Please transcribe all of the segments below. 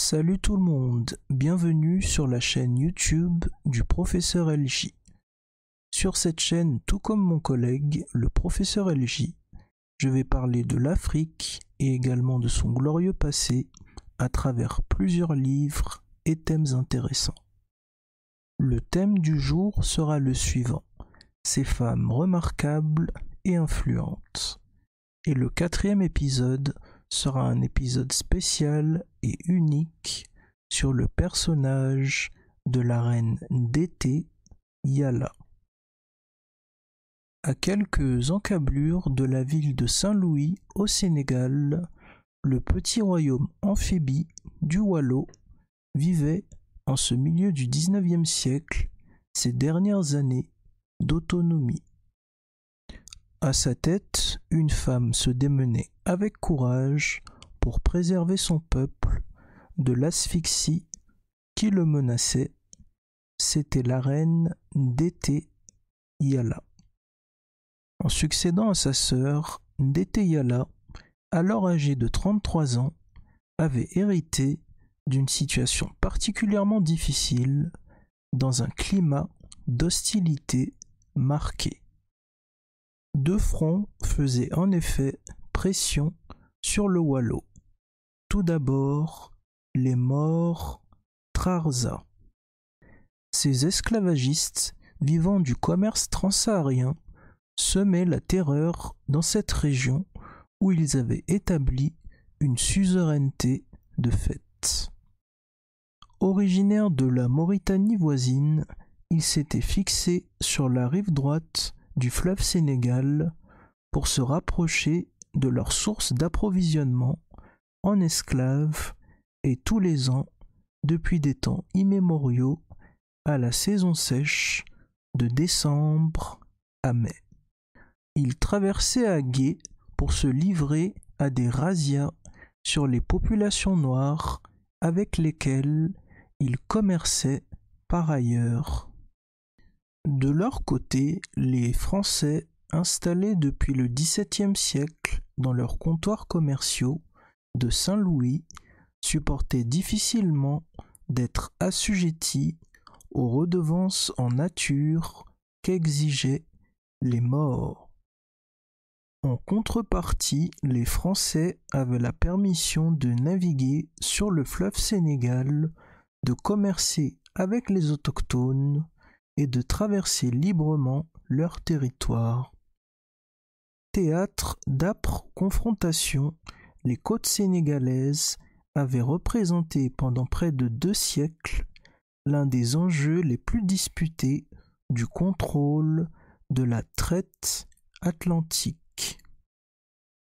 Salut tout le monde, bienvenue sur la chaîne YouTube du professeur LJ. Sur cette chaîne, tout comme mon collègue, le professeur LJ, je vais parler de l'Afrique et également de son glorieux passé à travers plusieurs livres et thèmes intéressants. Le thème du jour sera le suivant, ces femmes remarquables et influentes. Et le 4e épisode sera un épisode spécial et unique sur le personnage de la reine d'été, Yala. À quelques encablures de la ville de Saint-Louis au Sénégal, le petit royaume amphibie du Waalo vivait en ce milieu du 19e siècle ses dernières années d'autonomie. À sa tête, une femme se démenait avec courage pour préserver son peuple de l'asphyxie qui le menaçait. C'était la reine d'été, Yala. En succédant à sa sœur, Ndété Yala, alors âgée de 33 ans, avait hérité d'une situation particulièrement difficile dans un climat d'hostilité marqué. Deux fronts faisaient en effet pression sur le Waalo. Tout d'abord, les Maures Trarza. Ces esclavagistes vivant du commerce transsaharien semaient la terreur dans cette région où ils avaient établi une suzeraineté de fait. Originaires de la Mauritanie voisine, ils s'étaient fixés sur la rive droite du fleuve Sénégal pour se rapprocher de leur source d'approvisionnement en esclaves et tous les ans, depuis des temps immémoriaux, à la saison sèche de décembre à mai. Ils traversaient à gué pour se livrer à des razzias sur les populations noires avec lesquelles ils commerçaient par ailleurs. De leur côté, les Français, installés depuis le XVIIe siècle dans leurs comptoirs commerciaux de Saint-Louis, supportaient difficilement d'être assujettis aux redevances en nature qu'exigeaient les Maures. En contrepartie, les Français avaient la permission de naviguer sur le fleuve Sénégal, de commercer avec les autochtones et de traverser librement leur territoire. Théâtre d'âpres confrontations, les côtes sénégalaises avaient représenté pendant près de 2 siècles l'un des enjeux les plus disputés du contrôle de la traite atlantique.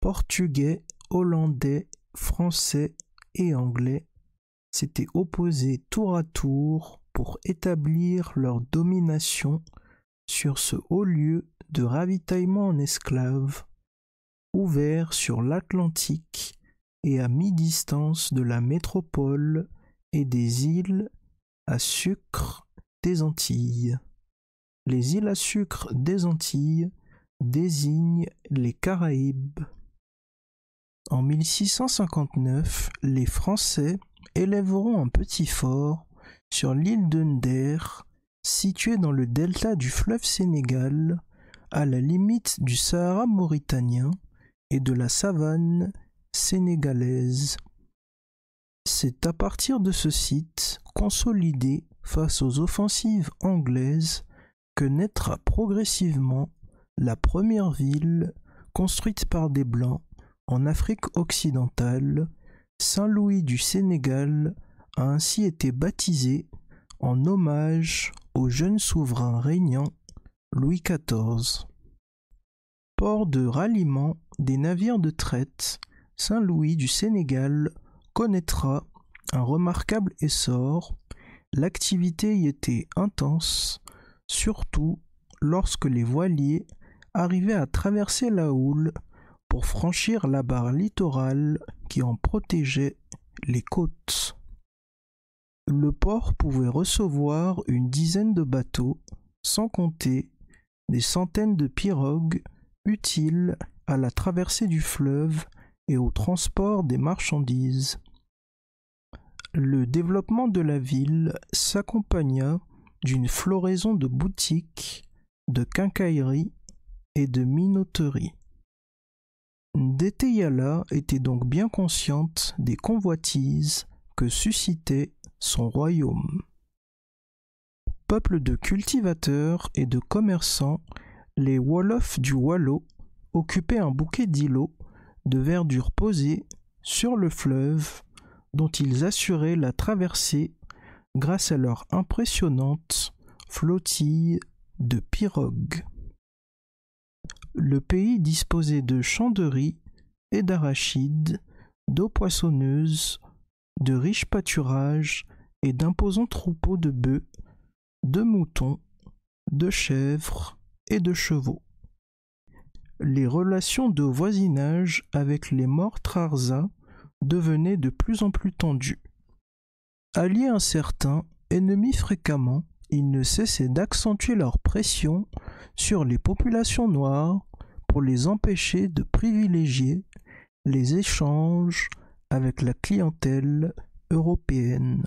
Portugais, Hollandais, Français et Anglais s'étaient opposés tour à tour pour établir leur domination sur ce haut lieu de ravitaillement en esclaves, ouvert sur l'Atlantique et à mi-distance de la métropole et des îles à sucre des Antilles. Les îles à sucre des Antilles désignent les Caraïbes. En 1659, les Français élèveront un petit fort sur l'île de Nder, située dans le delta du fleuve Sénégal, à la limite du Sahara mauritanien et de la savane sénégalaise. C'est à partir de ce site, consolidé face aux offensives anglaises, que naîtra progressivement la première ville construite par des Blancs en Afrique occidentale. Saint-Louis du Sénégal a ainsi été baptisé en hommage au jeune souverain régnant Louis XIV. Port de ralliement des navires de traite, Saint-Louis du Sénégal connaîtra un remarquable essor. L'activité y était intense, surtout lorsque les voiliers arrivaient à traverser la houle pour franchir la barre littorale qui en protégeait les côtes. Le port pouvait recevoir une dizaine de bateaux, sans compter des centaines de pirogues utiles à la traversée du fleuve et au transport des marchandises. Le développement de la ville s'accompagna d'une floraison de boutiques, de quincailleries et de minoteries. Ndété-Yala était donc bien consciente des convoitises que suscitait son royaume. Peuple de cultivateurs et de commerçants, les Wolofs du Waalo occupaient un bouquet d'îlots de verdure posés sur le fleuve dont ils assuraient la traversée grâce à leur impressionnante flottille de pirogues. Le pays disposait de champs de riz et d'arachides, d'eau poissonneuse, de riches pâturages et d'imposants troupeaux de bœufs, de moutons, de chèvres et de chevaux. Les relations de voisinage avec les Morts-Trarza devenaient de plus en plus tendues. Alliés incertains, ennemis fréquemment, ils ne cessaient d'accentuer leur pression sur les populations noires pour les empêcher de privilégier les échanges avec la clientèle européenne.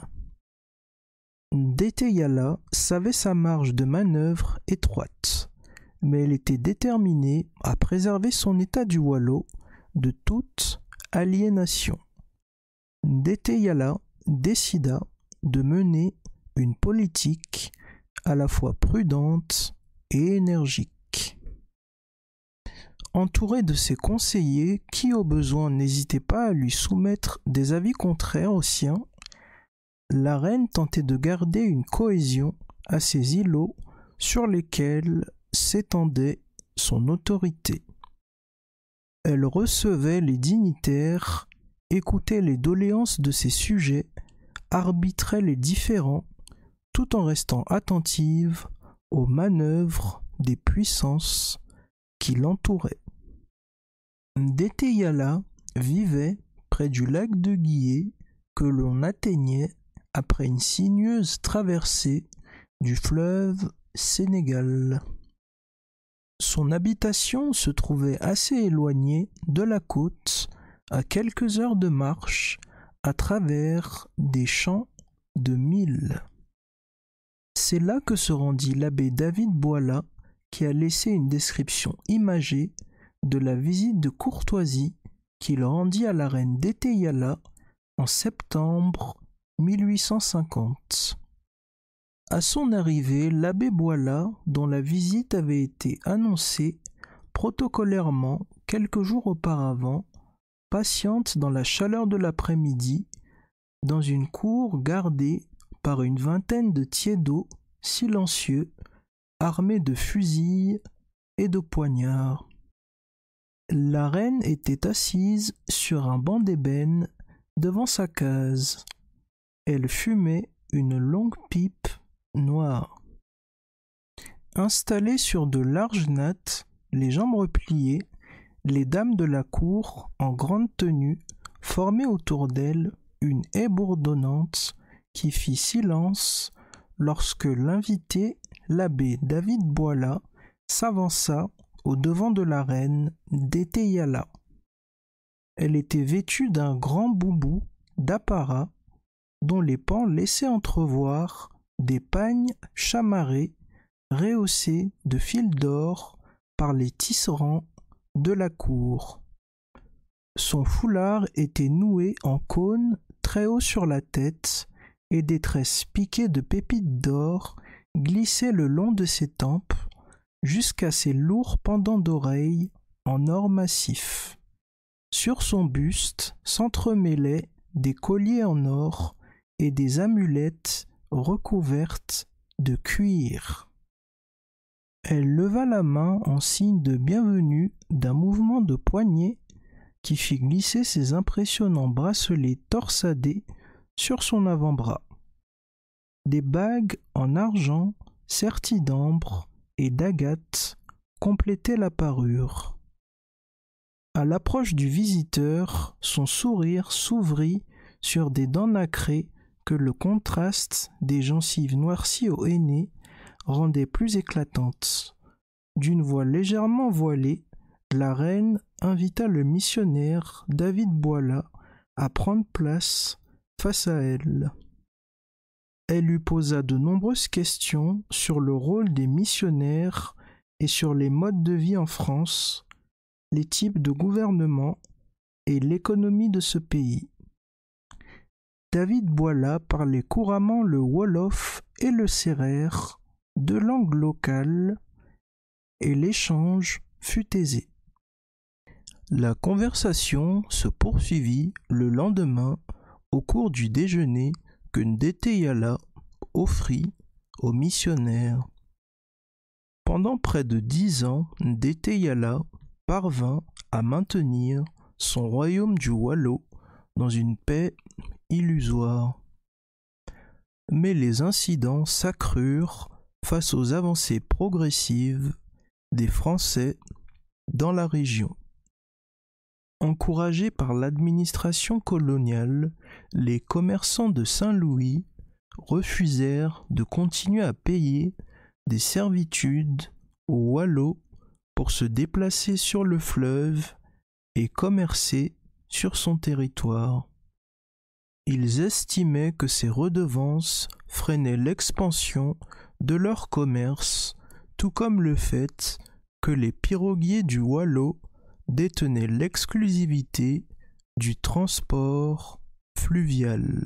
Ndété-Yala savait sa marge de manœuvre étroite, mais elle était déterminée à préserver son état du Waalo de toute aliénation. Ndété-Yala décida de mener une politique à la fois prudente et énergique. Entourée de ses conseillers qui au besoin n'hésitaient pas à lui soumettre des avis contraires aux siens, la reine tentait de garder une cohésion à ces îlots sur lesquels s'étendait son autorité. Elle recevait les dignitaires, écoutait les doléances de ses sujets, arbitrait les différends, tout en restant attentive aux manœuvres des puissances qui l'entouraient. Ndété-Yala vivait près du lac de Guiers que l'on atteignait après une sinueuse traversée du fleuve Sénégal. Son habitation se trouvait assez éloignée de la côte, à quelques heures de marche, à travers des champs de mil. C'est là que se rendit l'abbé David Boila, qui a laissé une description imagée de la visite de courtoisie qu'il rendit à la reine Ndété-Yala en septembre 1850. À son arrivée, l'abbé Boila, dont la visite avait été annoncée protocolairement quelques jours auparavant, patiente dans la chaleur de l'après-midi, dans une cour gardée par une vingtaine de tiédos silencieux, armés de fusils et de poignards. La reine était assise sur un banc d'ébène devant sa case. Elle fumait une longue pipe noire. Installées sur de larges nattes, les jambes repliées, les dames de la cour, en grande tenue, formaient autour d'elle une haie bourdonnante qui fit silence lorsque l'invité, l'abbé David Boila, s'avança au-devant de la reine Ndété-Yala. Elle était vêtue d'un grand boubou d'apparat dont les pans laissaient entrevoir des pagnes chamarrés rehaussés de fils d'or par les tisserands de la cour. Son foulard était noué en cône très haut sur la tête et des tresses piquées de pépites d'or glissaient le long de ses tempes jusqu'à ses lourds pendants d'oreilles en or massif. Sur son buste s'entremêlaient des colliers en or et des amulettes recouvertes de cuir. Elle leva la main en signe de bienvenue d'un mouvement de poignet qui fit glisser ses impressionnants bracelets torsadés sur son avant-bras. Des bagues en argent serties d'ambre et d'agate complétaient la parure. À l'approche du visiteur, son sourire s'ouvrit sur des dents nacrées que le contraste des gencives noircies au henné rendait plus éclatantes. D'une voix légèrement voilée, la reine invita le missionnaire David Boila à prendre place face à elle. Elle lui posa de nombreuses questions sur le rôle des missionnaires et sur les modes de vie en France, les types de gouvernement et l'économie de ce pays. David Boilat parlait couramment le wolof et le sérère, deux langues locales, et l'échange fut aisé. La conversation se poursuivit le lendemain au cours du déjeuner que Ndete Yala offrit aux missionnaires. Pendant près de 10 ans, Ndete Yala parvint à maintenir son royaume du Waalo dans une paix illusoire. Mais les incidents s'accrurent face aux avancées progressives des Français dans la région. Encouragés par l'administration coloniale, les commerçants de Saint-Louis refusèrent de continuer à payer des servitudes au Waalo pour se déplacer sur le fleuve et commercer sur son territoire. Ils estimaient que ces redevances freinaient l'expansion de leur commerce, tout comme le fait que les piroguiers du Waalo détenaient l'exclusivité du transport fluvial.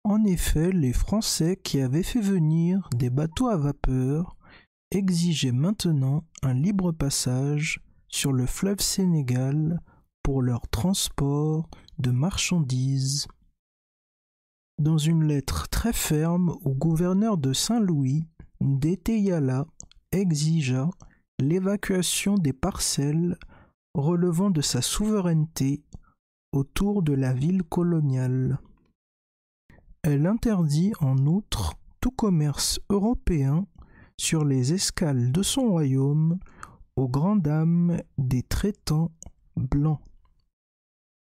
En effet, les Français qui avaient fait venir des bateaux à vapeur exigeaient maintenant un libre passage sur le fleuve Sénégal pour leur transport de marchandises. Dans une lettre très ferme au gouverneur de Saint-Louis, Ndete Yala exigea l'évacuation des parcelles relevant de sa souveraineté autour de la ville coloniale. Elle interdit en outre tout commerce européen sur les escales de son royaume aux grandes dames des traitants blancs.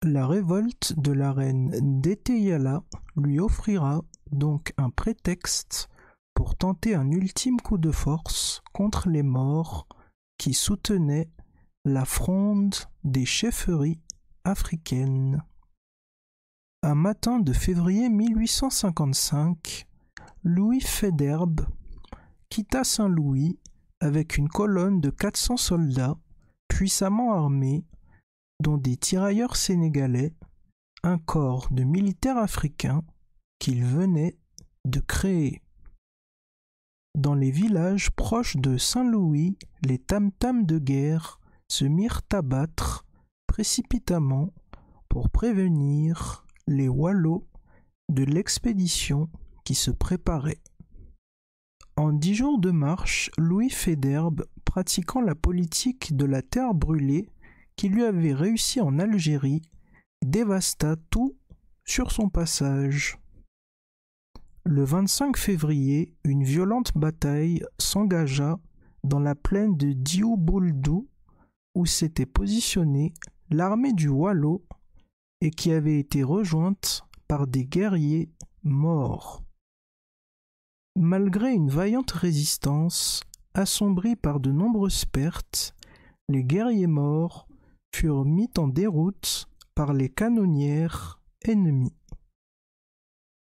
La révolte de la reine Ndete Yala lui offrira donc un prétexte pour tenter un ultime coup de force contre les Maures qui soutenaient la fronde des chefferies africaines. Un matin de février 1855, Louis Faidherbe quitta Saint-Louis avec une colonne de 400 soldats puissamment armés, dont des tirailleurs sénégalais, un corps de militaires africains qu'il venait de créer. Dans les villages proches de Saint-Louis, les tam-tams de guerre se mirent à battre précipitamment pour prévenir les Waalo de l'expédition qui se préparait. En 10 jours de marche, Louis Faidherbe, pratiquant la politique de la terre brûlée qui lui avait réussi en Algérie, dévasta tout sur son passage. Le 25 février, une violente bataille s'engagea dans la plaine de Diouboldou, où s'était positionnée l'armée du Waalo et qui avait été rejointe par des guerriers Maures. Malgré une vaillante résistance, assombrie par de nombreuses pertes, les guerriers Maures furent mis en déroute par les canonnières ennemies.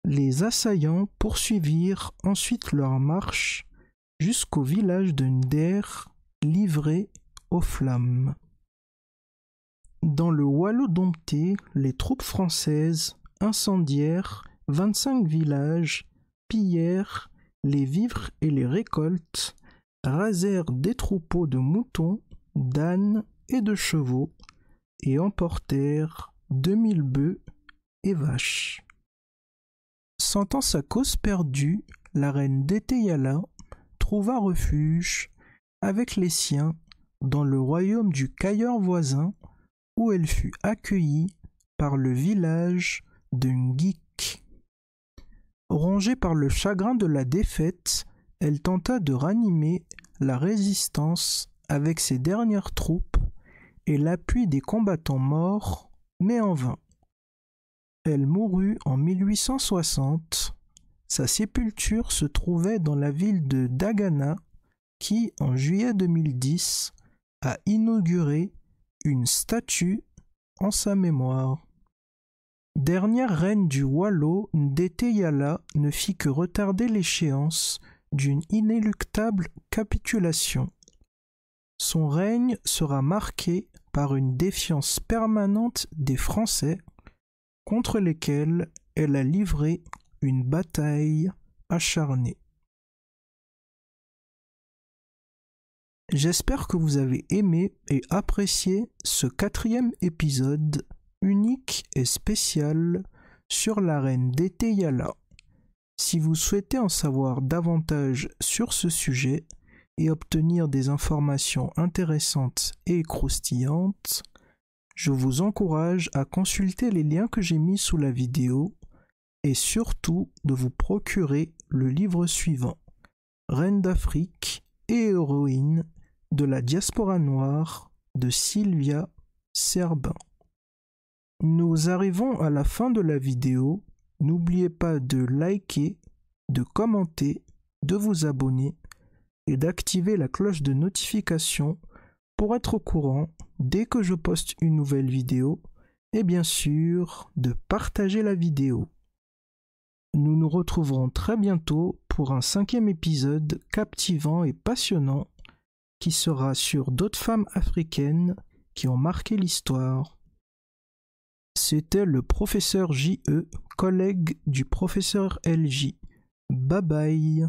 Les assaillants poursuivirent ensuite leur marche jusqu'au village de Nder, livré aux flammes. Dans le Waalo dompté, les troupes françaises incendièrent 25 villages, pillèrent les vivres et les récoltes, rasèrent des troupeaux de moutons, d'ânes et de chevaux, et emportèrent 2000 bœufs et vaches. Sentant sa cause perdue, la reine Ndete Yala trouva refuge avec les siens dans le royaume du Cayor voisin, où elle fut accueillie par le village de Ngik. Rongée par le chagrin de la défaite, elle tenta de ranimer la résistance avec ses dernières troupes et l'appui des combattants morts, mais en vain. Elle mourut en 1860. Sa sépulture se trouvait dans la ville de Dagana, qui, en juillet 2010, a inauguré une statue en sa mémoire. dernière reine du Walo, Ndété-Yala ne fit que retarder l'échéance d'une inéluctable capitulation. Son règne sera marqué par une défiance permanente des Français, contre lesquels elle a livré une bataille acharnée. J'espère que vous avez aimé et apprécié ce 4e épisode unique et spécial sur la reine Ndété-Yala. Si vous souhaitez en savoir davantage sur ce sujet et obtenir des informations intéressantes et croustillantes, je vous encourage à consulter les liens que j'ai mis sous la vidéo et surtout de vous procurer le livre suivant, Reine d'Afrique et héroïne de la diaspora noire de Sylvia Serbin. Nous arrivons à la fin de la vidéo. N'oubliez pas de liker, de commenter, de vous abonner et d'activer la cloche de notification pour être au courant dès que je poste une nouvelle vidéo et bien sûr de partager la vidéo. Nous nous retrouverons très bientôt pour un 5e épisode captivant et passionnant qui sera sur d'autres femmes africaines qui ont marqué l'histoire. C'était le professeur J.E., collègue du professeur L.J. Bye bye.